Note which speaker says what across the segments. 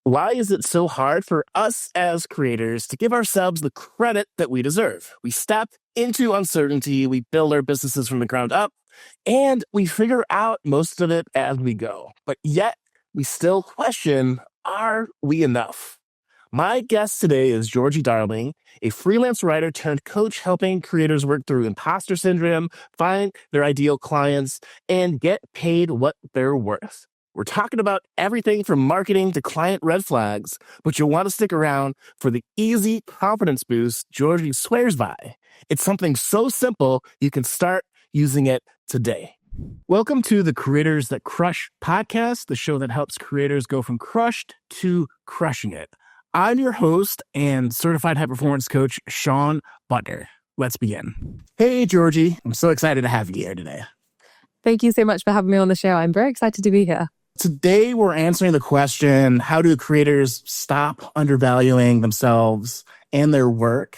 Speaker 1: Why is it so hard for us as creators to give ourselves the credit that we deserve? We step into uncertainty, we build our businesses from the ground up, and we figure out most of it as we go. But yet, we still question, are we enough? My guest today is Georgie Darling, a freelance writer turned coach helping creators work through imposter syndrome, find their ideal clients, and get paid what they're worth. We're talking about everything from marketing to client red flags, but you'll want to stick around for the easy confidence boost Georgie swears by. It's something so simple, you can start using it today. Welcome to the Creators That Crush podcast, the show that helps creators go from crushed to crushing it. I'm your host and certified high performance coach, Shawn Buttner. Let's begin. Hey, Georgie. I'm so excited to have you here today.
Speaker 2: Thank you so much for having me on the show. I'm very excited to be here.
Speaker 1: Today, we're answering the question, how do creators stop undervaluing themselves and their work?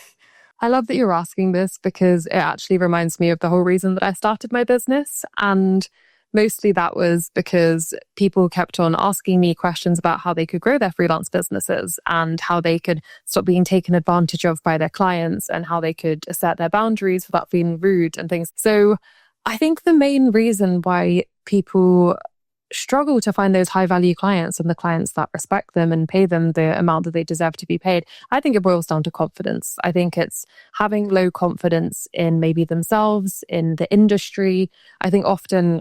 Speaker 2: I love that you're asking this because it actually reminds me of the whole reason that I started my business. And mostly that was because people kept on asking me questions about how they could grow their freelance businesses and how they could stop being taken advantage of by their clients and how they could assert their boundaries without feeling rude and things. So I think the main reason why people struggle to find those high value clients and the clients that respect them and pay them the amount that they deserve to be paid, I think it boils down to confidence. I think it's having low confidence in maybe themselves, in the industry. I think often,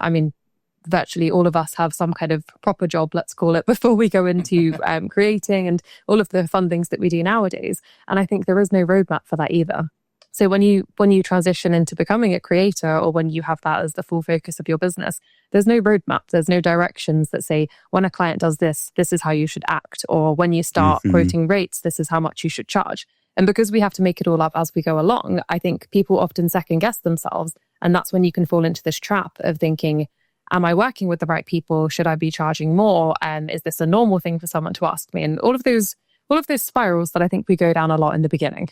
Speaker 2: virtually all of us have some kind of proper job, let's call it, before we go into creating and all of the fun things that we do nowadays. And I think there is no roadmap for that either. So when you transition into becoming a creator, or when you have that as the full focus of your business, there's no roadmap. There's no directions that say, when a client does this, this is how you should act. Or when you start quoting rates, this is how much you should charge. And because we have to make it all up as we go along, I think people often second guess themselves. And that's when you can fall into this trap of thinking, am I working with the right people? Should I be charging more? Is this a normal thing for someone to ask me? And all of those spirals that I think we go down a lot in the beginning.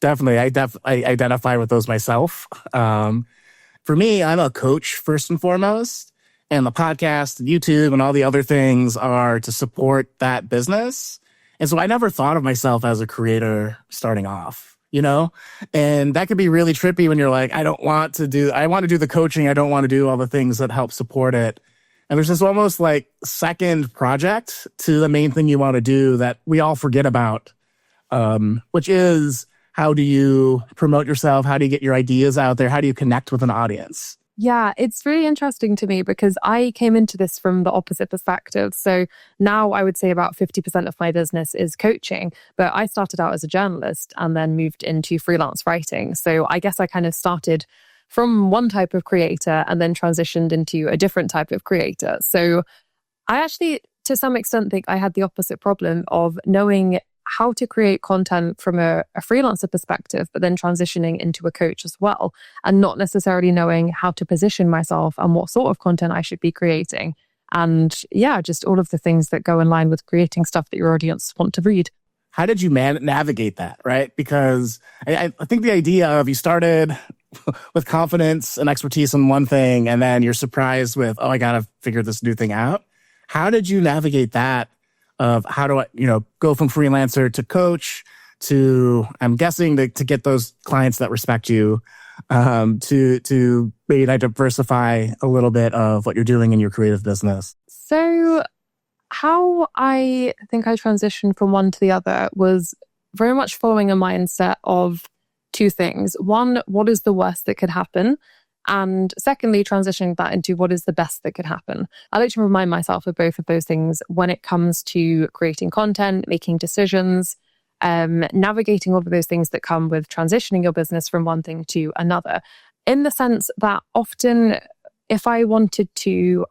Speaker 1: Definitely. I identify with those myself. For me, I'm a coach first and foremost, and the podcast, YouTube, and all the other things are to support that business. And so I never thought of myself as a creator starting off, and that could be really trippy when you're like, I want to do the coaching. I don't want to do all the things that help support it. And there's this almost like second project to the main thing you want to do that we all forget about, which is, how do you promote yourself? How do you get your ideas out there? How do you connect with an audience?
Speaker 2: Yeah, it's really interesting to me because I came into this from the opposite perspective. So now I would say about 50% of my business is coaching, but I started out as a journalist and then moved into freelance writing. So I guess I kind of started from one type of creator and then transitioned into a different type of creator. So I actually, to some extent, think I had the opposite problem of knowing how to create content from a freelancer perspective, but then transitioning into a coach as well, and not necessarily knowing how to position myself and what sort of content I should be creating. And yeah, just all of the things that go in line with creating stuff that your audience want to read.
Speaker 1: How did you navigate that, right? Because I think the idea of you started with confidence and expertise in one thing, and then you're surprised with, I got to figure this new thing out. How did you navigate that? Of how do I, go from freelancer to coach to, I'm guessing, to get those clients that respect you, to maybe diversify a little bit of what you're doing in your creative business?
Speaker 2: So how I think I transitioned from one to the other was very much following a mindset of two things. One, what is the worst that could happen? And secondly, transitioning that into what is the best that could happen. I like to remind myself of both of those things when it comes to creating content, making decisions, navigating all of those things that come with transitioning your business from one thing to another. In the sense that often if I wanted to,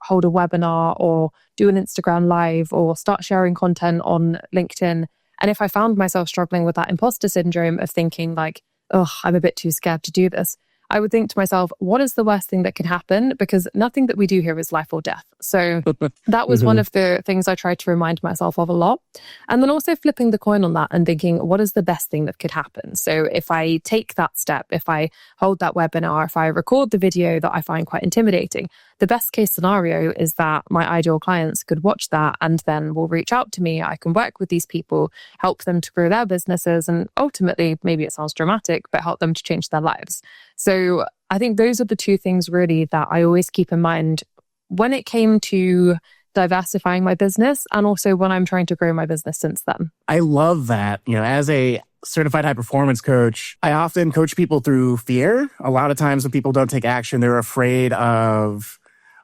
Speaker 2: hold a webinar or do an Instagram live or start sharing content on LinkedIn, and if I found myself struggling with that imposter syndrome of thinking like, I'm a bit too scared to do this, I would think to myself, what is the worst thing that can happen? Because nothing that we do here is life or death. So that was one of the things I tried to remind myself of a lot. And then also flipping the coin on that and thinking, what is the best thing that could happen? So if I take that step, if I hold that webinar, if I record the video that I find quite intimidating, the best case scenario is that my ideal clients could watch that and then will reach out to me. I can work with these people, help them to grow their businesses, and ultimately, maybe it sounds dramatic, but help them to change their lives. So I think those are the two things really that I always keep in mind when it came to diversifying my business and also when I'm trying to grow my business since then.
Speaker 1: I love that. As a certified high performance coach, I often coach people through fear. A lot of times when people don't take action, they're afraid of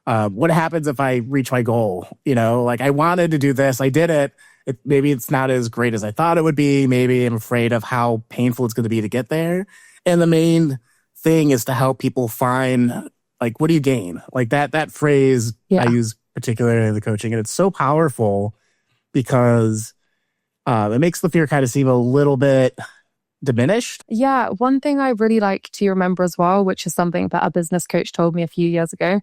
Speaker 1: what happens if I reach my goal. Like I wanted to do this, I did it. Maybe it's not as great as I thought it would be. Maybe I'm afraid of how painful it's going to be to get there. And the main thing is to help people find, like, what do you gain? Like that phrase I use particularly in the coaching. And it's so powerful because it makes the fear kind of seem a little bit diminished.
Speaker 2: Yeah. One thing I really like to remember as well, which is something that a business coach told me a few years ago,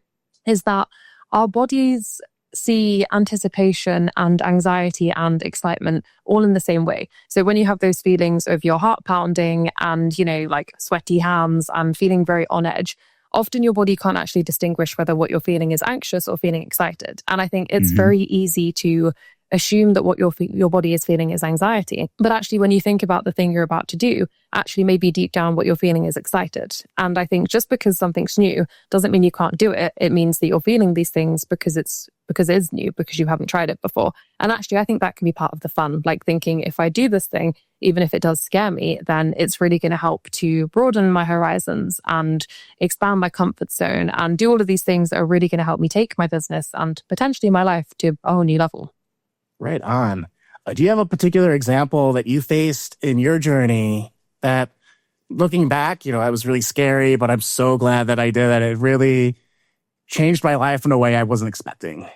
Speaker 2: is that our bodies see anticipation and anxiety and excitement all in the same way. So when you have those feelings of your heart pounding and, like sweaty hands and feeling very on edge, often your body can't actually distinguish whether what you're feeling is anxious or feeling excited. And I think it's very easy to assume that what your body is feeling is anxiety. But actually, when you think about the thing you're about to do, actually maybe deep down what you're feeling is excited. And I think just because something's new doesn't mean you can't do it. It means that you're feeling these things because it is new, because you haven't tried it before. And actually, I think that can be part of the fun, like thinking if I do this thing, even if it does scare me, then it's really going to help to broaden my horizons and expand my comfort zone and do all of these things that are really going to help me take my business and potentially my life to a whole new level.
Speaker 1: Right on. Do you have a particular example that you faced in your journey that, looking back, I was really scary, but I'm so glad that I did that. It really changed my life in a way I wasn't expecting?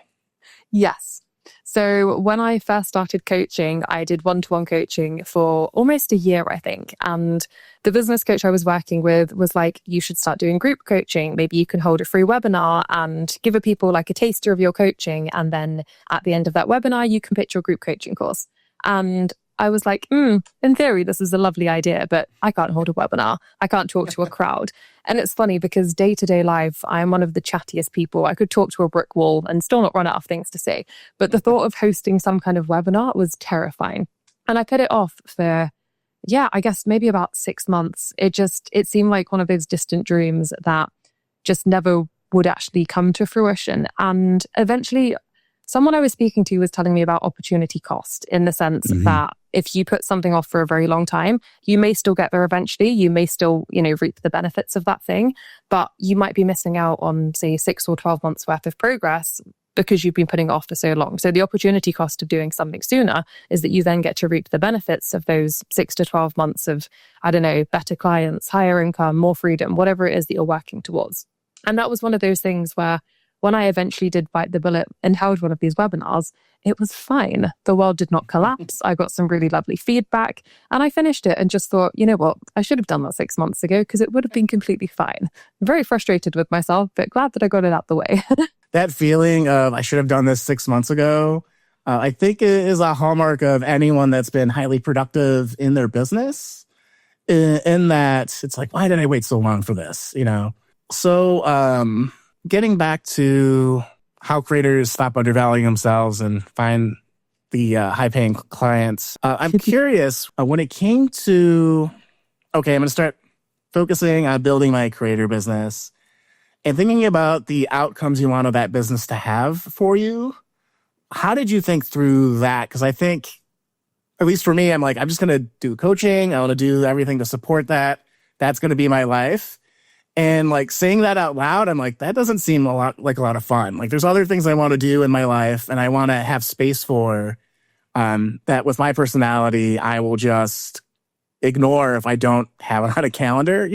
Speaker 2: Yes. So when I first started coaching, I did one-to-one coaching for almost a year, I think. And the business coach I was working with was like, you should start doing group coaching. Maybe you can hold a free webinar and give people like a taster of your coaching. And then at the end of that webinar, you can pitch your group coaching course. And I was like, in theory, this is a lovely idea, but I can't hold a webinar. I can't talk to a crowd. And it's funny because day-to-day life, I'm one of the chattiest people. I could talk to a brick wall and still not run out of things to say. But the thought of hosting some kind of webinar was terrifying. And I put it off for, I guess maybe about 6 months. It seemed like one of those distant dreams that just never would actually come to fruition. And eventually, someone I was speaking to was telling me about opportunity cost in the sense that if you put something off for a very long time, you may still get there eventually. You may still, reap the benefits of that thing, but you might be missing out on, say, 6 or 12 months worth of progress because you've been putting it off for so long. So the opportunity cost of doing something sooner is that you then get to reap the benefits of those 6 to 12 months of, better clients, higher income, more freedom, whatever it is that you're working towards. And that was one of those things where when I eventually did bite the bullet and held one of these webinars, it was fine. The world did not collapse. I got some really lovely feedback and I finished it and just thought, you know what? I should have done that 6 months ago because it would have been completely fine. I'm very frustrated with myself, but glad that I got it out the way.
Speaker 1: That feeling of I should have done this 6 months ago, I think it is a hallmark of anyone that's been highly productive in their business. In that it's like, why did I wait so long for this? So, getting back to how creators stop undervaluing themselves and find the high-paying clients, I'm curious, when it came to, I'm going to start focusing on building my creator business and thinking about the outcomes you want of that business to have for you. How did you think through that? Because I think, at least for me, I'm like, I'm just going to do coaching. I want to do everything to support that. That's going to be my life. And like saying that out loud, I'm like, that doesn't seem a lot of fun. Like there's other things I want to do in my life and I want to have space for that with my personality, I will just ignore if I don't have it on a calendar,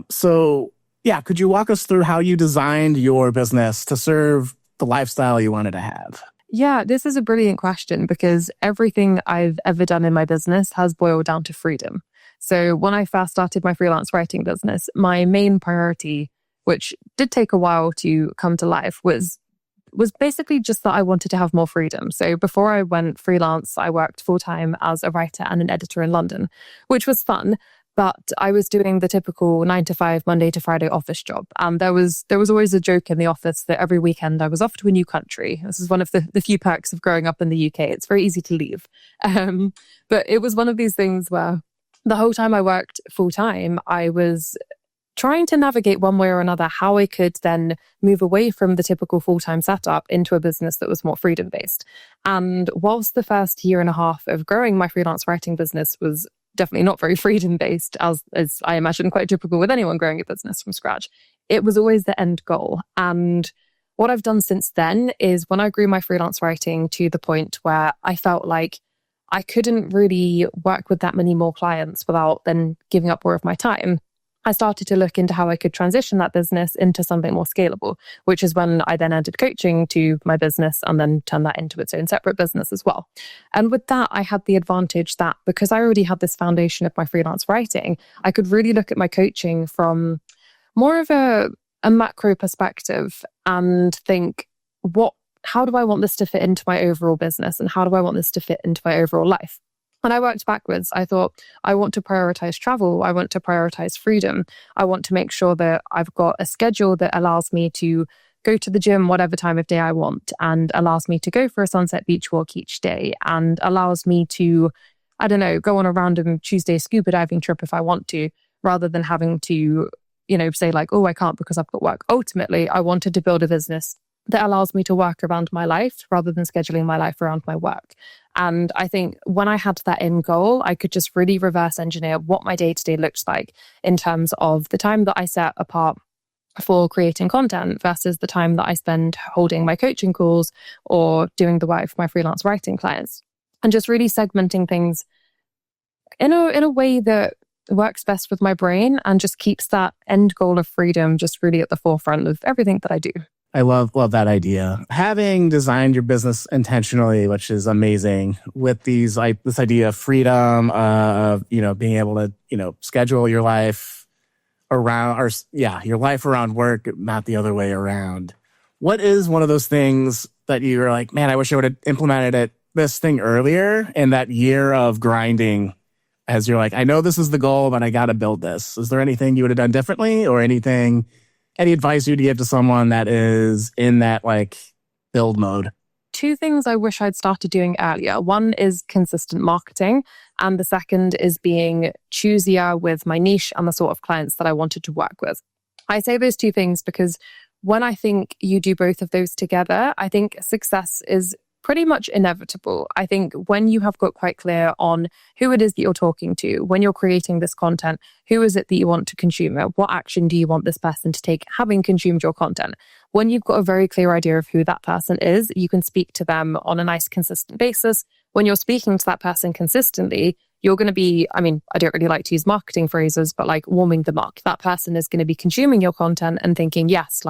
Speaker 1: So yeah, could you walk us through how you designed your business to serve the lifestyle you wanted to have?
Speaker 2: Yeah, this is a brilliant question because everything I've ever done in my business has boiled down to freedom. So when I first started my freelance writing business, my main priority, which did take a while to come to life, was basically just that I wanted to have more freedom. So before I went freelance, I worked full-time as a writer and an editor in London, which was fun. But I was doing the typical 9 to 5, Monday to Friday office job. And there was always a joke in the office that every weekend I was off to a new country. This is one of the few perks of growing up in the UK. It's very easy to leave. But it was one of these things where the whole time I worked full time, I was trying to navigate one way or another how I could then move away from the typical full-time setup into a business that was more freedom-based. And whilst the first year and a half of growing my freelance writing business was definitely not very freedom-based, as I imagine quite typical with anyone growing a business from scratch, it was always the end goal. And what I've done since then is when I grew my freelance writing to the point where I felt like I couldn't really work with that many more clients without then giving up more of my time, I started to look into how I could transition that business into something more scalable, which is when I then added coaching to my business and then turned that into its own separate business as well. And with that, I had the advantage that because I already had this foundation of my freelance writing, I could really look at my coaching from more of a macro perspective and think, how do I want this to fit into my overall business? And how do I want this to fit into my overall life? And I worked backwards. I thought, I want to prioritize travel. I want to prioritize freedom. I want to make sure that I've got a schedule that allows me to go to the gym whatever time of day I want and allows me to go for a sunset beach walk each day and allows me to, I don't know, go on a random Tuesday scuba diving trip if I want to, rather than having to, say like, oh, I can't because I've got work. Ultimately, I wanted to build a business that allows me to work around my life rather than scheduling my life around my work. And I think when I had that end goal, I could just really reverse engineer what my day-to-day looks like in terms of the time that I set apart for creating content versus the time that I spend holding my coaching calls or doing the work for my freelance writing clients. And just really segmenting things in a way that works best with my brain and just keeps that end goal of freedom just really at the forefront of everything that I do.
Speaker 1: I love that idea. Having designed your business intentionally, which is amazing, with this idea of freedom, of being able to schedule your life around, your life around work, not the other way around. What is one of those things that you were like, man, I wish I would have implemented this thing earlier in that year of grinding? As you're like, I know this is the goal, but I got to build this. Is there anything you would have done differently, or any advice you'd give to someone that is in that build mode?
Speaker 2: 2 things I wish I'd started doing earlier. One is consistent marketing, and the second is being choosier with my niche and the sort of clients that I wanted to work with. I say those 2 things because when I think you do both of those together, I think success is pretty much inevitable. I think when you have got quite clear on who it is that you're talking to, when you're creating this content, who is it that you want to consume it? What action do you want this person to take having consumed your content? When you've got a very clear idea of who that person is, you can speak to them on a nice, consistent basis. When you're speaking to that person consistently, you're going to be, I don't really like to use marketing phrases, but warming the mark. That person is going to be consuming your content and thinking, yes,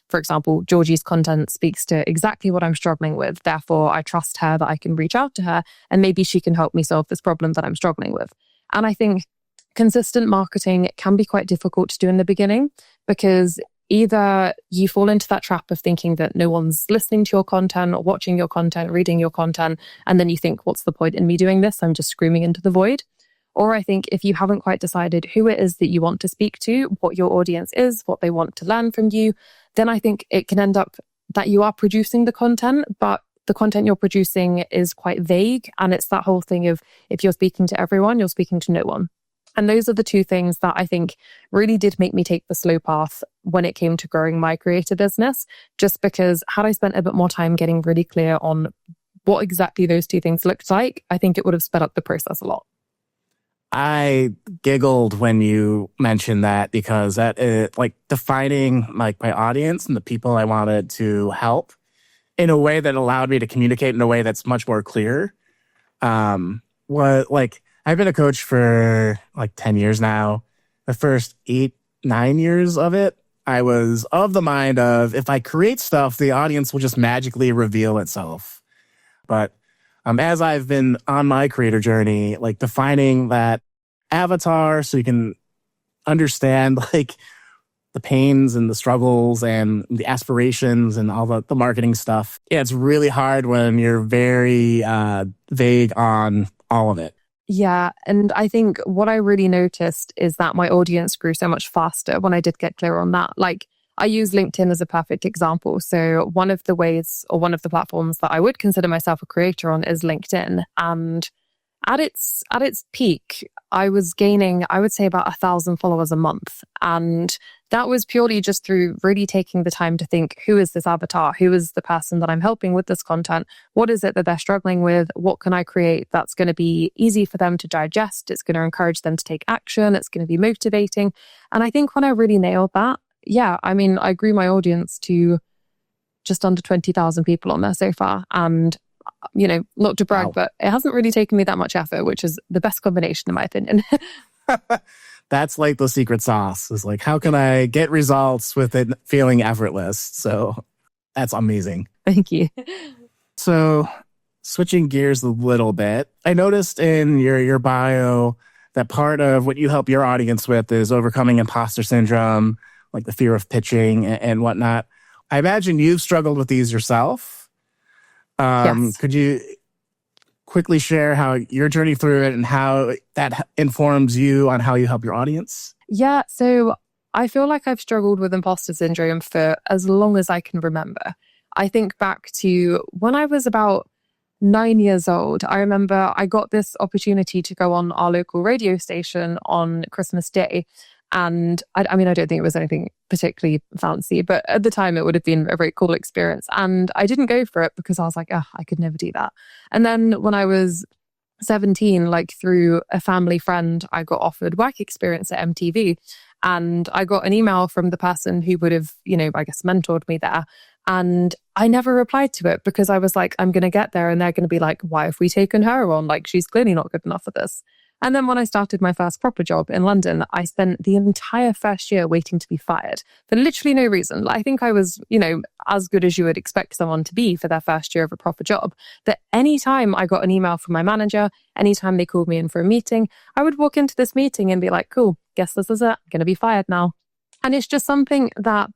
Speaker 2: for example, Georgie's content speaks to exactly what I'm struggling with. Therefore, I trust her that I can reach out to her and maybe she can help me solve this problem that I'm struggling with. And I think consistent marketing can be quite difficult to do in the beginning because either you fall into that trap of thinking that no one's listening to your content or watching your content, reading your content, and then you think, what's the point in me doing this? I'm just screaming into the void. Or I think if you haven't quite decided who it is that you want to speak to, what your audience is, what they want to learn from you, then I think it can end up that you are producing the content, but the content you're producing is quite vague. And it's that whole thing of if you're speaking to everyone, you're speaking to no one. And those are the 2 things that I think really did make me take the slow path when it came to growing my creator business, just because had I spent a bit more time getting really clear on what exactly those 2 things looked like, I think it would have sped up the process a lot.
Speaker 1: I giggled when you mentioned that because that is defining my audience and the people I wanted to help in a way that allowed me to communicate in a way that's much more clear. I've been a coach for 10 years now. The first 8-9 years of it, I was of the mind of if I create stuff, the audience will just magically reveal itself. But as I've been on my creator journey, defining that avatar so you can understand like the pains and the struggles and the aspirations and all the marketing stuff. Yeah, it's really hard when you're very vague on all of it.
Speaker 2: Yeah. And I think what I really noticed is that my audience grew so much faster when I did get clear on that. Like, I use LinkedIn as a perfect example. So one of the ways or one of the platforms that I would consider myself a creator on is LinkedIn. And at its peak, I was gaining, I would say, about 1,000 followers a month. And that was purely just through really taking the time to think, who is this avatar? Who is the person that I'm helping with this content? What is it that they're struggling with? What can I create that's going to be easy for them to digest? It's going to encourage them to take action. It's going to be motivating. And I think when I really nailed that, yeah, I mean, I grew my audience to just under 20,000 people on there so far. And not to brag, but it hasn't really taken me that much effort, which is the best combination in my opinion.
Speaker 1: That's like the secret sauce, is like, how can I get results with it feeling effortless? So that's amazing.
Speaker 2: Thank you.
Speaker 1: So switching gears a little bit, I noticed in your bio that part of what you help your audience with is overcoming imposter syndrome, like the fear of pitching and whatnot. I imagine you've struggled with these yourself.
Speaker 2: Yes.
Speaker 1: Could you quickly share how your journey through it and how that informs you on how you help your audience?
Speaker 2: Yeah, so I feel like I've struggled with imposter syndrome for as long as I can remember. I think back to when I was about 9 years old. I remember I got this opportunity to go on our local radio station on Christmas Day. And I mean, I don't think it was anything particularly fancy, but at the time it would have been a very cool experience. And I didn't go for it because I was like, oh, I could never do that. And then when I was 17, like through a family friend, I got offered work experience at MTV. And I got an email from the person who would have, I guess mentored me there. And I never replied to it because I was like, I'm going to get there and they're going to be like, why have we taken her on? Like, she's clearly not good enough for this. And then when I started my first proper job in London, I spent the entire first year waiting to be fired for literally no reason. I think I was, as good as you would expect someone to be for their first year of a proper job. That anytime I got an email from my manager, anytime they called me in for a meeting, I would walk into this meeting and be like, cool, guess this is it. I'm going to be fired now. And it's just something that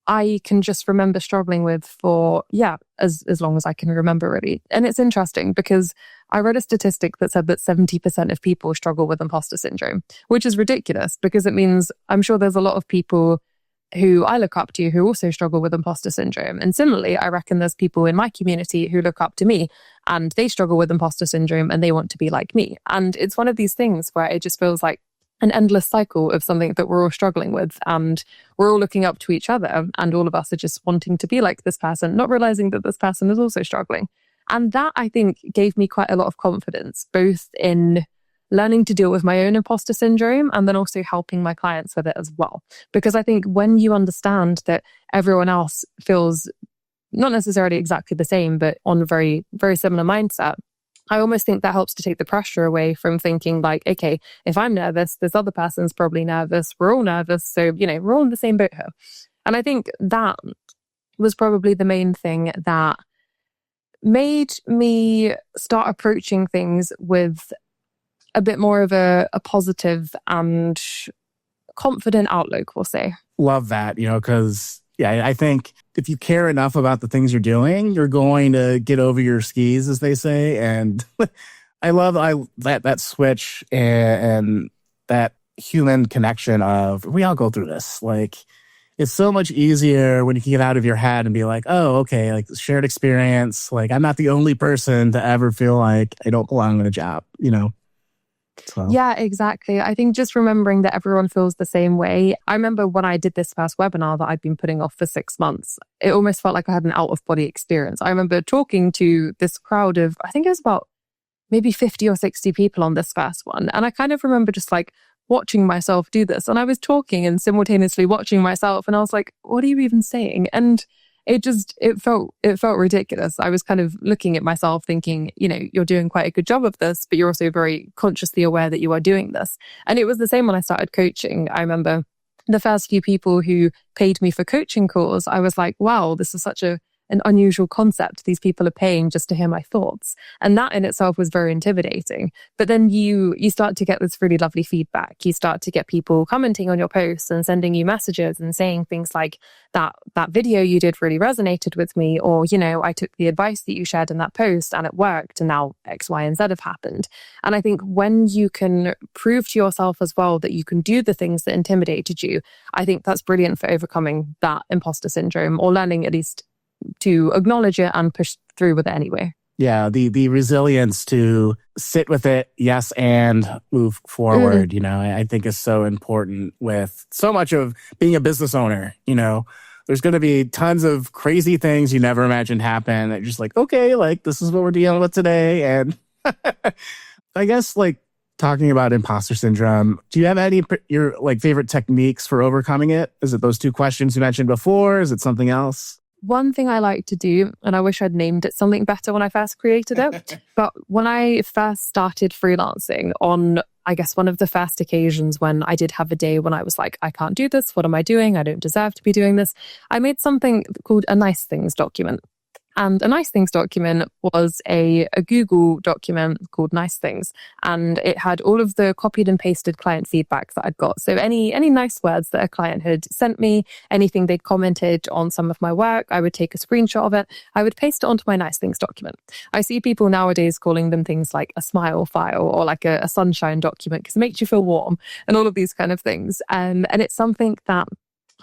Speaker 2: I can just remember struggling with for, as long as I can remember, really. And it's interesting because I read a statistic that said that 70% of people struggle with imposter syndrome, which is ridiculous because it means I'm sure there's a lot of people who I look up to who also struggle with imposter syndrome. And similarly, I reckon there's people in my community who look up to me and they struggle with imposter syndrome and they want to be like me. And it's one of these things where it just feels like an endless cycle of something that we're all struggling with, and we're all looking up to each other, and all of us are just wanting to be like this person, not realizing that this person is also struggling. And that, I think, gave me quite a lot of confidence, both in learning to deal with my own imposter syndrome and then also helping my clients with it as well. Because I think when you understand that everyone else feels not necessarily exactly the same, but on a very, very similar mindset, I almost think that helps to take the pressure away from thinking like, okay, if I'm nervous, this other person's probably nervous. We're all nervous. So, we're all in the same boat here. And I think that was probably the main thing that made me start approaching things with a bit more of a positive and confident outlook, we'll say.
Speaker 1: Love that, because I think if you care enough about the things you're doing, you're going to get over your skis, as they say. And I love that switch and that human connection of we all go through this. Like, it's so much easier when you can get out of your head and be like, oh, okay, like shared experience. Like, I'm not the only person to ever feel like I don't belong in a job, So.
Speaker 2: Yeah, exactly. I think just remembering that everyone feels the same way. I remember when I did this first webinar that I'd been putting off for 6 months, it almost felt like I had an out-of-body experience. I remember talking to this crowd of, I think it was about maybe 50 or 60 people on this first one. And I kind of remember just like watching myself do this. And I was talking and simultaneously watching myself. And I was like, what are you even saying? And it felt ridiculous. I was kind of looking at myself thinking, you're doing quite a good job of this, but you're also very consciously aware that you are doing this. And it was the same when I started coaching. I remember the first few people who paid me for coaching calls, I was like, wow, this is such a an unusual concept. These people are paying just to hear my thoughts. And that in itself was very intimidating. But then you start to get this really lovely feedback. You start to get people commenting on your posts and sending you messages and saying things like, that video you did really resonated with me, or, I took the advice that you shared in that post and it worked, and now X, Y, and Z have happened. And I think when you can prove to yourself as well that you can do the things that intimidated you, I think that's brilliant for overcoming that imposter syndrome, or learning at least to acknowledge it and push through with it anyway.
Speaker 1: Yeah, the resilience to sit with it, yes, and move forward, I think is so important with so much of being a business owner. There's going to be tons of crazy things you never imagined happen. That you're just like, okay, like this is what we're dealing with today. And I guess like talking about imposter syndrome, do you have any your like favorite techniques for overcoming it? Is it those two questions you mentioned before? Is it something else?
Speaker 2: One thing I like to do, and I wish I'd named it something better when I first created it, but when I first started freelancing, on, I guess, one of the first occasions when I did have a day when I was like, I can't do this. What am I doing? I don't deserve to be doing this. I made something called a nice things document. And a nice things document was a Google document called Nice Things. And it had all of the copied and pasted client feedback that I'd got. So any nice words that a client had sent me, anything they'd commented on some of my work, I would take a screenshot of it. I would paste it onto my Nice Things document. I see people nowadays calling them things like a smile file or like a sunshine document because it makes you feel warm and all of these kind of things. And it's something that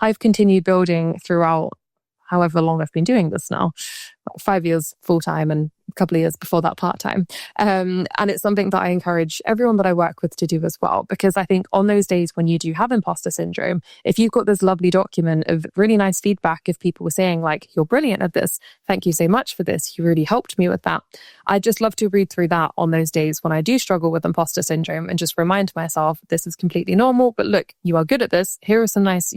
Speaker 2: I've continued building throughout however long I've been doing this now, 5 years full time and a couple of years before that part time. And it's something that I encourage everyone that I work with to do as well, because I think on those days when you do have imposter syndrome, if you've got this lovely document of really nice feedback, if people were saying like, you're brilliant at this, thank you so much for this, you really helped me with that. I just love to read through that on those days when I do struggle with imposter syndrome and just remind myself this is completely normal, but look, you are good at this. Here are some nice,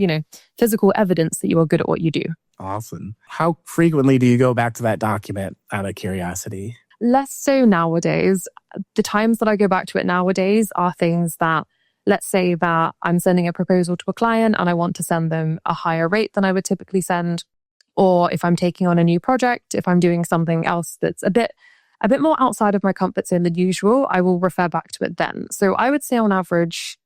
Speaker 2: physical evidence that you are good at what you do.
Speaker 1: Awesome. How frequently do you go back to that document out of curiosity?
Speaker 2: Less so nowadays. The times that I go back to it nowadays are things that, let's say that I'm sending a proposal to a client and I want to send them a higher rate than I would typically send, or if I'm taking on a new project, if I'm doing something else that's a bit more outside of my comfort zone than usual, I will refer back to it then. So I would say on average,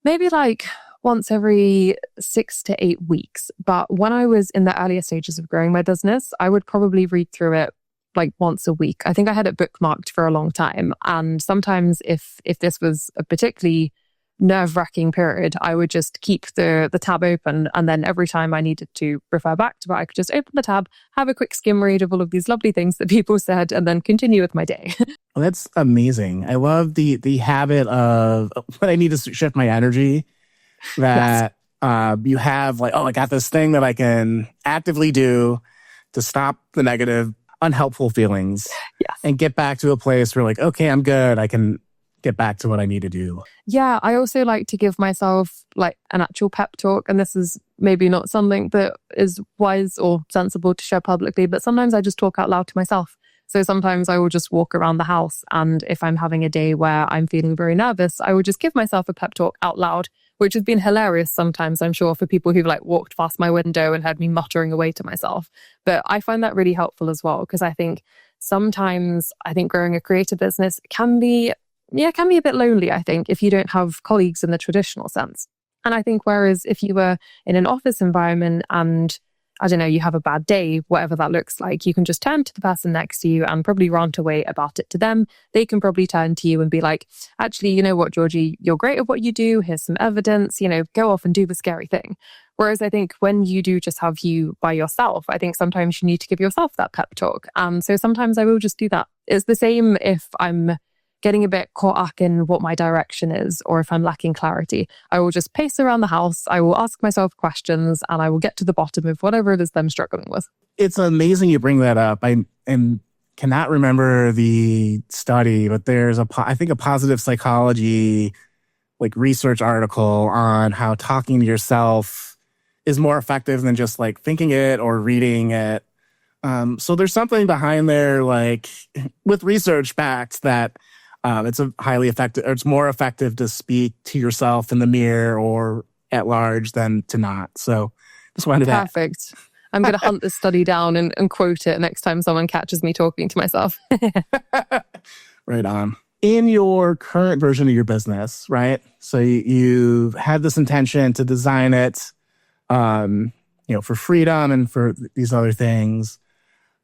Speaker 2: maybe like once every 6 to 8 weeks. But when I was in the earlier stages of growing my business, I would probably read through it like once a week. I think I had it bookmarked for a long time. And sometimes if this was a particularly nerve-wracking period, I would just keep the tab open. And then every time I needed to refer back to it, I could just open the tab, have a quick skim read of all of these lovely things that people said, and then continue with my day.
Speaker 1: Well, that's amazing. I love the habit of when I need to shift my energy, that you have like, oh, I got this thing that I can actively do to stop the negative, unhelpful feelings.
Speaker 2: Yes.
Speaker 1: And get back to a place where like, okay, I'm good. I can get back to what I need to do.
Speaker 2: Yeah, I also like to give myself like an actual pep talk. And this is maybe not something that is wise or sensible to share publicly, but sometimes I just talk out loud to myself. So sometimes I will just walk around the house, and if I'm having a day where I'm feeling very nervous, I will just give myself a pep talk out loud, which has been hilarious sometimes, I'm sure, for people who've like walked past my window and heard me muttering away to myself. But I find that really helpful as well, because I think sometimes growing a creative business can be a bit lonely, I think, if you don't have colleagues in the traditional sense. And I think whereas if you were in an office environment and I don't know, you have a bad day, whatever that looks like, you can just turn to the person next to you and probably rant away about it to them. They can probably turn to you and be like, actually, you know what, Georgie, you're great at what you do. Here's some evidence, go off and do the scary thing. Whereas I think when you do just have you by yourself, I think sometimes you need to give yourself that pep talk. So sometimes I will just do that. It's the same if I'm getting a bit caught up in what my direction is, or if I'm lacking clarity, I will just pace around the house. I will ask myself questions and I will get to the bottom of whatever it is that I'm struggling with.
Speaker 1: It's amazing you bring that up. I cannot remember the study, but there's I think a positive psychology like research article on how talking to yourself is more effective than just like thinking it or reading it. So there's something behind there, like with research backed, that it's a highly effective, or it's more effective to speak to yourself in the mirror or at large than to not. So just wanted to.
Speaker 2: Perfect. I'm going to hunt this study down and quote it next time someone catches me talking to myself.
Speaker 1: Right on. In your current version of your business, right? So you've had this intention to design it, for freedom and for these other things.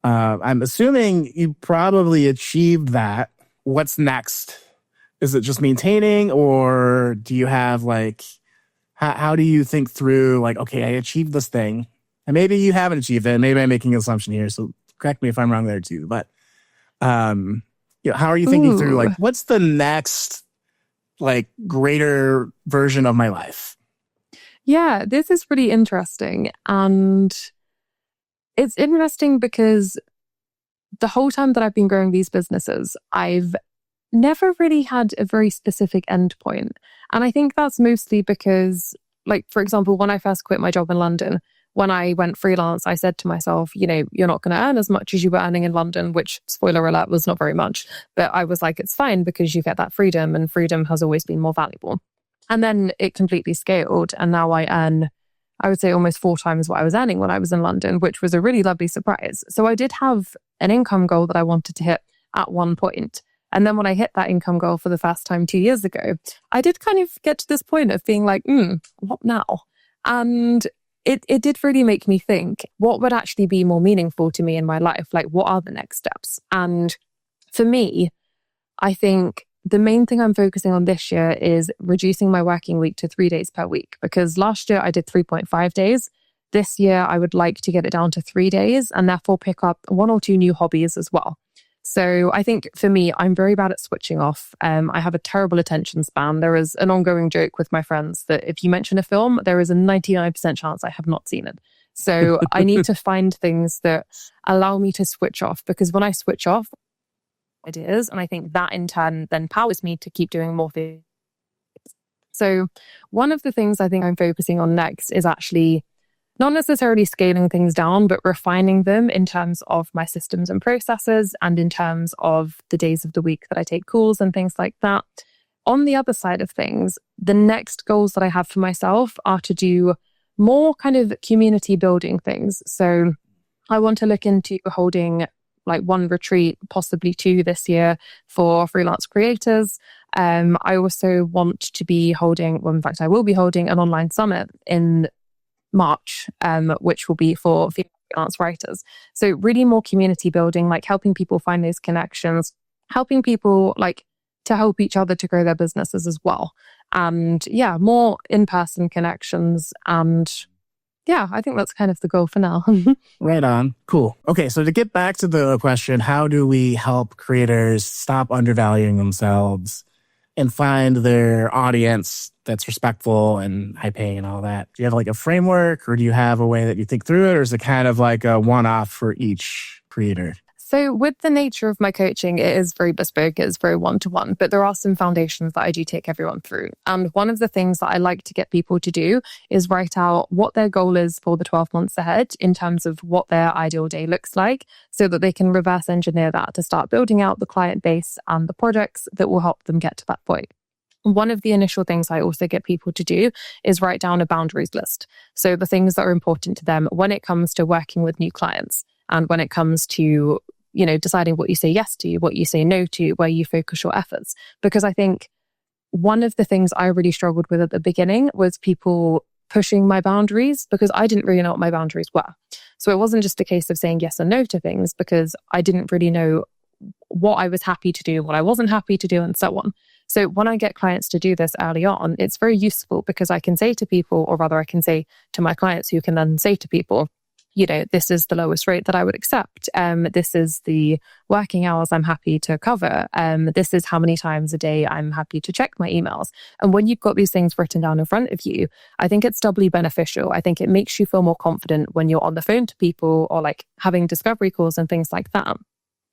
Speaker 1: I'm assuming you probably achieved that. What's next? Is it just maintaining, or do you have how do you think through okay, I achieved this thing, and maybe you haven't achieved it. Maybe I'm making an assumption here, so correct me if I'm wrong there too. But how are you thinking through what's the next greater version of my life?
Speaker 2: Yeah, this is pretty interesting. And it's interesting because the whole time that I've been growing these businesses, I've never really had a very specific endpoint. And I think that's mostly because, for example, when I first quit my job in London, when I went freelance, I said to myself, you're not going to earn as much as you were earning in London, which, spoiler alert, was not very much. But I was like, it's fine because you get that freedom, and freedom has always been more valuable. And then it completely scaled. And now I earn, I would say, almost 4 times what I was earning when I was in London, which was a really lovely surprise. So I did have an income goal that I wanted to hit at one point. And then when I hit that income goal for the first time 2 years ago, I did kind of get to this point of being like, what now? And it did really make me think, what would actually be more meaningful to me in my life? What are the next steps? And for me, I think the main thing I'm focusing on this year is reducing my working week to 3 days per week, because last year I did 3.5 days. This year, I would like to get it down to 3 days and therefore pick up 1 or 2 new hobbies as well. So I think for me, I'm very bad at switching off. I have a terrible attention span. There is an ongoing joke with my friends that if you mention a film, there is a 99% chance I have not seen it. So I need to find things that allow me to switch off, because when I switch off, ideas, and I think that in turn then powers me to keep doing more things. So one of the things I think I'm focusing on next is actually not necessarily scaling things down, but refining them in terms of my systems and processes, and in terms of the days of the week that I take calls and things like that. On the other side of things, the next goals that I have for myself are to do more kind of community building things. So I want to look into holding 1 retreat, possibly 2 this year for freelance creators. I also want to be holding, in fact, I will be holding an online summit in March, which will be for freelance writers. So really more community building, helping people find those connections, helping people to help each other to grow their businesses as well. And more in-person connections. And I think that's kind of the goal for now.
Speaker 1: Right on. Cool. Okay, so to get back to the question, how do we help creators stop undervaluing themselves and find their audience that's respectful and high paying and all that? Do you have a framework, or do you have a way that you think through it, or is it kind of a one-off for each creator?
Speaker 2: So with the nature of my coaching, it is very bespoke, it's very one-to-one, but there are some foundations that I do take everyone through. And one of the things that I like to get people to do is write out what their goal is for the 12 months ahead in terms of what their ideal day looks like, so that they can reverse engineer that to start building out the client base and the projects that will help them get to that point. One of the initial things I also get people to do is write down a boundaries list. So the things that are important to them when it comes to working with new clients, and when it comes to deciding what you say yes to, what you say no to, where you focus your efforts. Because I think one of the things I really struggled with at the beginning was people pushing my boundaries, because I didn't really know what my boundaries were. So it wasn't just a case of saying yes or no to things, because I didn't really know what I was happy to do, what I wasn't happy to do, and so on. So when I get clients to do this early on, it's very useful, because I can say to people, or rather I can say to my clients, who can then say to people, this is the lowest rate that I would accept. This is the working hours I'm happy to cover. This is how many times a day I'm happy to check my emails. And when you've got these things written down in front of you, I think it's doubly beneficial. I think it makes you feel more confident when you're on the phone to people, or having discovery calls and things like that.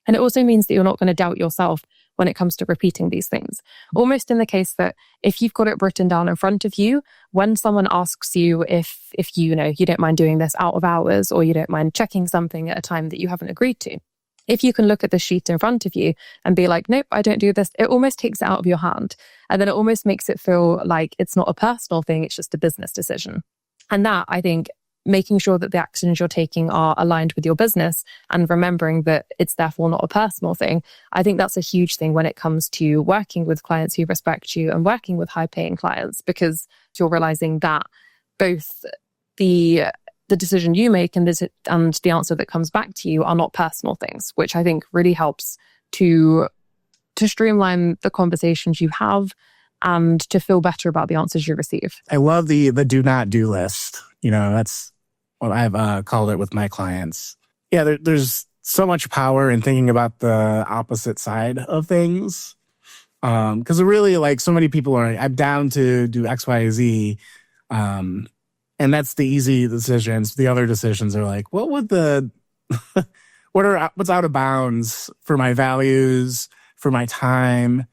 Speaker 2: And it also means that you're not going to doubt yourself when it comes to repeating these things. Almost in the case that if you've got it written down in front of you, when someone asks you if you don't mind doing this out of hours, or you don't mind checking something at a time that you haven't agreed to, if you can look at the sheet in front of you and be like, nope, I don't do this, it almost takes it out of your hand. And then it almost makes it feel like it's not a personal thing, it's just a business decision. And that, I think, making sure that the actions you're taking are aligned with your business and remembering that it's therefore not a personal thing. I think that's a huge thing when it comes to working with clients who respect you and working with high paying clients, because you're realizing that both the decision you make and the answer that comes back to you are not personal things, which I think really helps to streamline the conversations you have and to feel better about the answers you receive.
Speaker 1: I love the do not do list. That's what I've called it with my clients. Yeah, there's so much power in thinking about the opposite side of things. Because really, like, so many people are, I'm down to do X, Y, Z. And that's the easy decisions. The other decisions are like, what would what's out of bounds for my values, for my time,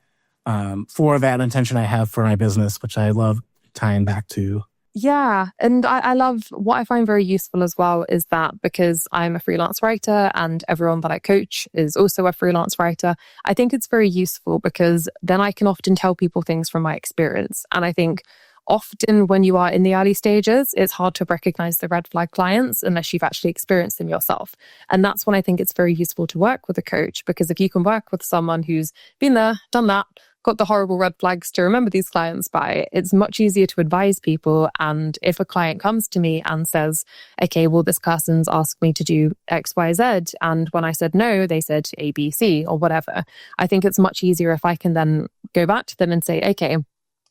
Speaker 1: for that intention I have for my business, which I love tying back to.
Speaker 2: Yeah. And I love what I find very useful as well is that because I'm a freelance writer and everyone that I coach is also a freelance writer, I think it's very useful because then I can often tell people things from my experience. And I think often when you are in the early stages, it's hard to recognize the red flag clients unless you've actually experienced them yourself. And that's when I think it's very useful to work with a coach, because if you can work with someone who's been there, done that, got the horrible red flags to remember these clients by, it's much easier to advise people. And if a client comes to me and says, okay, well, this person's asked me to do X, Y, Z. And when I said no, they said A, B, C or whatever. I think it's much easier if I can then go back to them and say, okay,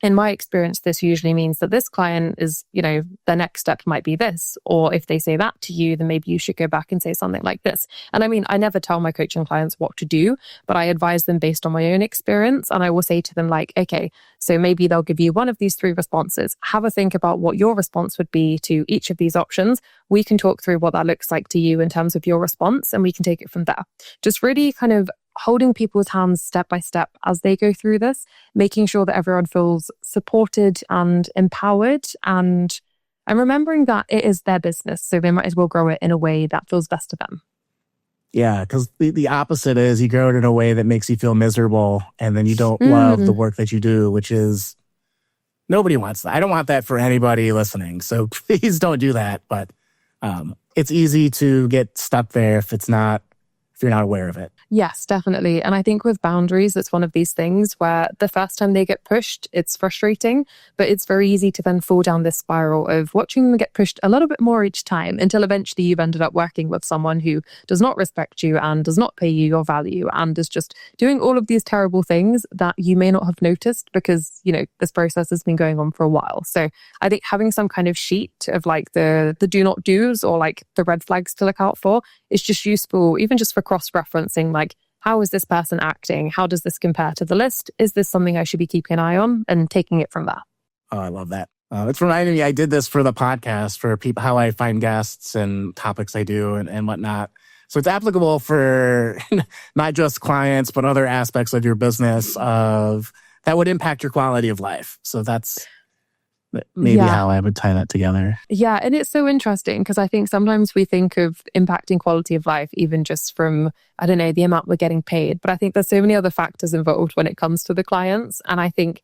Speaker 2: in my experience, this usually means that this client is, the next step might be this. Or if they say that to you, then maybe you should go back and say something like this. And I mean, I never tell my coaching clients what to do, but I advise them based on my own experience. And I will say to them like, okay, so maybe they'll give you one of these 3 responses. Have a think about what your response would be to each of these options. We can talk through what that looks like to you in terms of your response, and we can take it from there. Just really kind of holding people's hands step by step as they go through this, making sure that everyone feels supported and empowered, and remembering that it is their business, so they might as well grow it in a way that feels best to them.
Speaker 1: Yeah, because the opposite is you grow it in a way that makes you feel miserable, and then you don't love the work that you do, which is, nobody wants that. I don't want that for anybody listening, so please don't do that. But it's easy to get stuck there if you're not aware of it.
Speaker 2: Yes, definitely. And I think with boundaries, it's one of these things where the first time they get pushed, it's frustrating, but it's very easy to then fall down this spiral of watching them get pushed a little bit more each time until eventually you've ended up working with someone who does not respect you and does not pay you your value and is just doing all of these terrible things that you may not have noticed because, this process has been going on for a while. So I think having some kind of sheet of like the do not do's or like the red flags to look out for is just useful, even just for cross-referencing, like, how is this person acting? How does this compare to the list? Is this something I should be keeping an eye on? And taking it from that.
Speaker 1: Oh, I love that. It's reminding me, I did this for the podcast for people, how I find guests and topics I do and whatnot. So it's applicable for not just clients, but other aspects of your business that would impact your quality of life. So that's maybe how I would tie that together.
Speaker 2: Yeah, and it's so interesting because I think sometimes we think of impacting quality of life even just from, I don't know, the amount we're getting paid. But I think there's so many other factors involved when it comes to the clients. And I think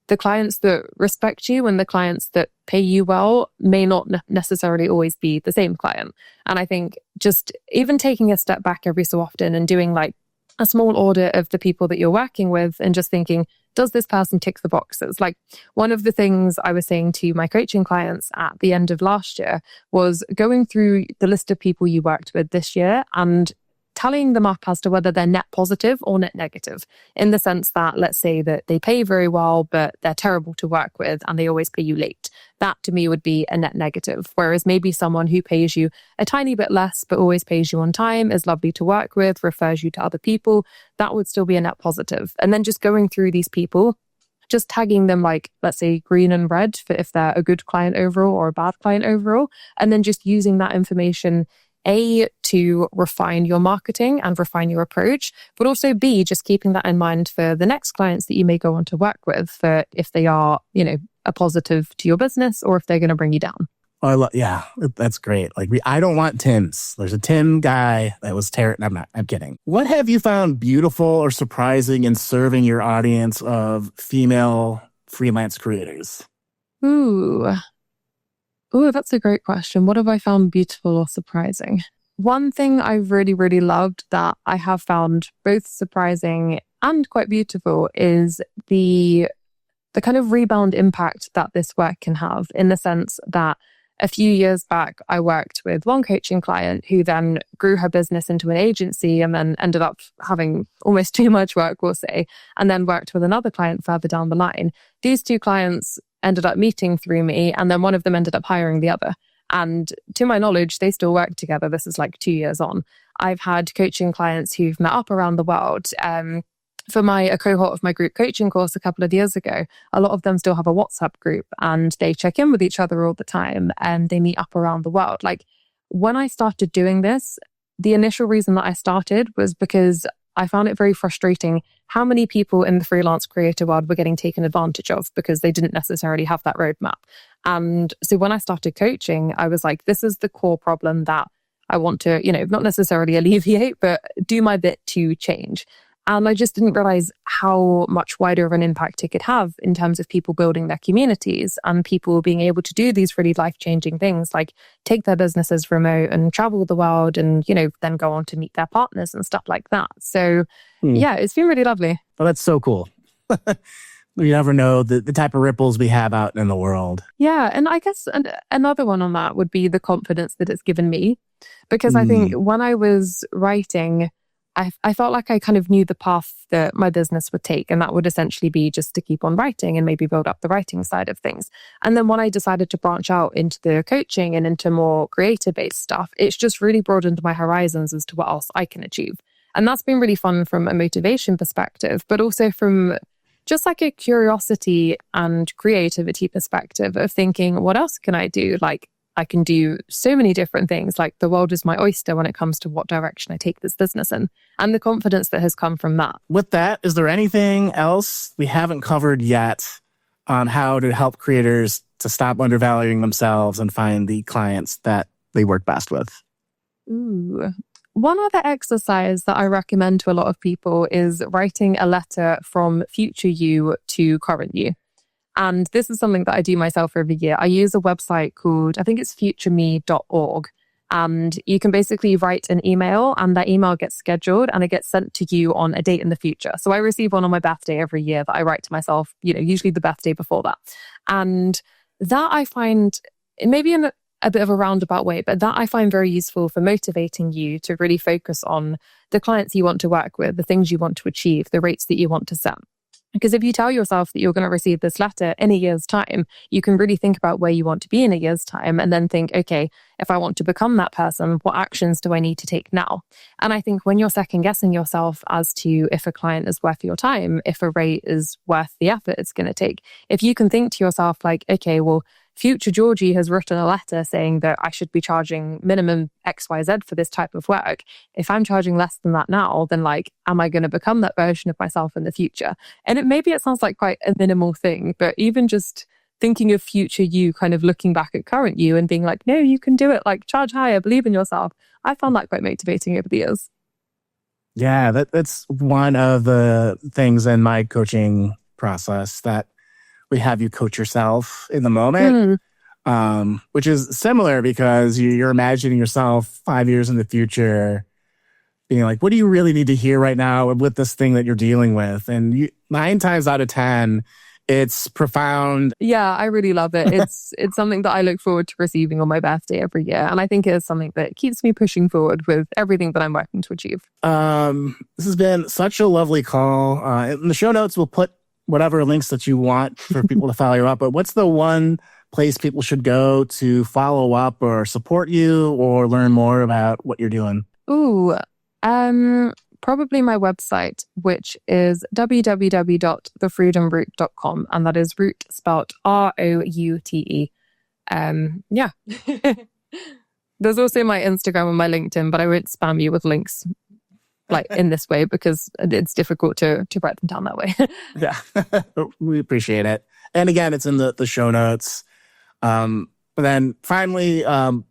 Speaker 2: the clients that respect you and the clients that pay you well may not necessarily always be the same client. And I think just even taking a step back every so often and doing like a small audit of the people that you're working with and just thinking, does this person tick the boxes? Like one of the things I was saying to my coaching clients at the end of last year was going through the list of people you worked with this year and tallying them up as to whether they're net positive or net negative, in the sense that, let's say that they pay very well, but they're terrible to work with and they always pay you late. That to me would be a net negative. Whereas maybe someone who pays you a tiny bit less, but always pays you on time, is lovely to work with, refers you to other people, that would still be a net positive. And then just going through these people, just tagging them like, let's say, green and red for if they're a good client overall or a bad client overall. And then just using that information, A, to refine your marketing and refine your approach, but also B, just keeping that in mind for the next clients that you may go on to work with, for if they are, a positive to your business or if they're going to bring you down.
Speaker 1: Yeah, that's great. Like I don't want Tims. There's a Tim guy that was terrible. I'm kidding. What have you found beautiful or surprising in serving your audience of female freelance creators?
Speaker 2: Ooh. Oh, that's a great question. What have I found beautiful or surprising? One thing I really, really loved that I have found both surprising and quite beautiful is the kind of rebound impact that this work can have, in the sense that a few years back, I worked with one coaching client who then grew her business into an agency and then ended up having almost too much work, we'll say, and then worked with another client further down the line. These two clients ended up meeting through me, and then one of them ended up hiring the other. And to my knowledge, they still work together. This is like 2 years on. I've had coaching clients who've met up around the world. For a cohort of my group coaching course a couple of years ago, a lot of them still have a WhatsApp group and they check in with each other all the time and they meet up around the world. Like, when I started doing this, the initial reason that I started was because I found it very frustrating how many people in the freelance creator world were getting taken advantage of because they didn't necessarily have that roadmap. And so when I started coaching, I was like, this is the core problem that I want to, not necessarily alleviate, but do my bit to change. And I just didn't realize how much wider of an impact it could have in terms of people building their communities and people being able to do these really life-changing things, like take their businesses remote and travel the world and, then go on to meet their partners and stuff like that. So yeah, it's been really lovely.
Speaker 1: Oh, that's so cool. We never know the type of ripples we have out in the world.
Speaker 2: Yeah. And I guess another one on that would be the confidence that it's given me. Because I think when I was writing, I felt like I kind of knew the path that my business would take, and that would essentially be just to keep on writing and maybe build up the writing side of things. And then when I decided to branch out into the coaching and into more creator-based stuff, it's just really broadened my horizons as to what else I can achieve. And that's been really fun from a motivation perspective, but also from just like a curiosity and creativity perspective of thinking, what else can I do? Like, I can do so many different things. Like, the world is my oyster when it comes to what direction I take this business in, and the confidence that has come from that.
Speaker 1: With that, is there anything else we haven't covered yet on how to help creators to stop undervaluing themselves and find the clients that they work best with?
Speaker 2: Ooh. One other exercise that I recommend to a lot of people is writing a letter from future you to current you. And this is something that I do myself every year. I use a website called, I think it's futureme.org. And you can basically write an email and that email gets scheduled and it gets sent to you on a date in the future. So I receive one on my birthday every year that I write to myself, usually the birthday before that. And that I find, maybe in a bit of a roundabout way, but that I find very useful for motivating you to really focus on the clients you want to work with, the things you want to achieve, the rates that you want to set. Because if you tell yourself that you're going to receive this letter in a year's time, you can really think about where you want to be in a year's time and then think, okay, if I want to become that person, what actions do I need to take now? And I think when you're second guessing yourself as to if a client is worth your time, if a rate is worth the effort it's going to take, if you can think to yourself like, okay, well, future Georgie has written a letter saying that I should be charging minimum XYZ for this type of work. If I'm charging less than that now, then am I going to become that version of myself in the future? And maybe it sounds like quite a minimal thing, but even just thinking of future you, kind of looking back at current you and being like, no, you can do it. Charge higher, believe in yourself. I found that quite motivating over the years.
Speaker 1: Yeah, that's one of the things in my coaching process, that we have you coach yourself in the moment, which is similar because you're imagining yourself 5 years in the future being like, what do you really need to hear right now with this thing that you're dealing with? And 9 times out of 10, it's profound.
Speaker 2: Yeah, I really love it. It's something that I look forward to receiving on my birthday every year. And I think it is something that keeps me pushing forward with everything that I'm working to achieve.
Speaker 1: This has been such a lovely call. In the show notes, we'll put whatever links that you want for people to follow you up. But what's the one place people should go to follow up or support you or learn more about what you're doing?
Speaker 2: Ooh, probably my website, which is www.thefreedomroute.com. And that is route spelled ROUTE. Yeah. There's also my Instagram and my LinkedIn, but I won't spam you with links in this way because it's difficult to write them down that way.
Speaker 1: Yeah, we appreciate it. And again, it's in the show notes. But then finally,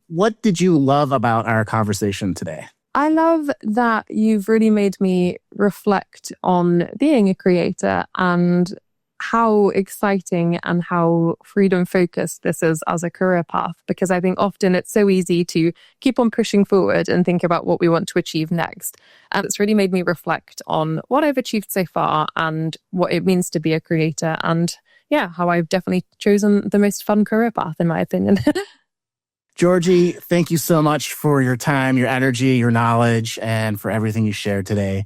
Speaker 1: what did you love about our conversation today?
Speaker 2: I love that you've really made me reflect on being a creator and how exciting and how freedom focused this is as a career path, because I think often it's so easy to keep on pushing forward and think about what we want to achieve next. And it's really made me reflect on what I've achieved so far and what it means to be a creator, and how I've definitely chosen the most fun career path, in my opinion.
Speaker 1: Georgie, thank you so much for your time, your energy, your knowledge, and for everything you shared today.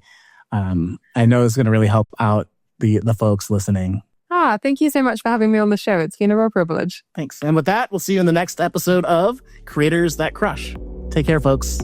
Speaker 1: I know it's going to really help out the folks listening.
Speaker 2: Thank you so much for having me on the show. It's been a real privilege.
Speaker 1: Thanks. And with that, we'll see you in the next episode of Creators That Crush. Take care, folks.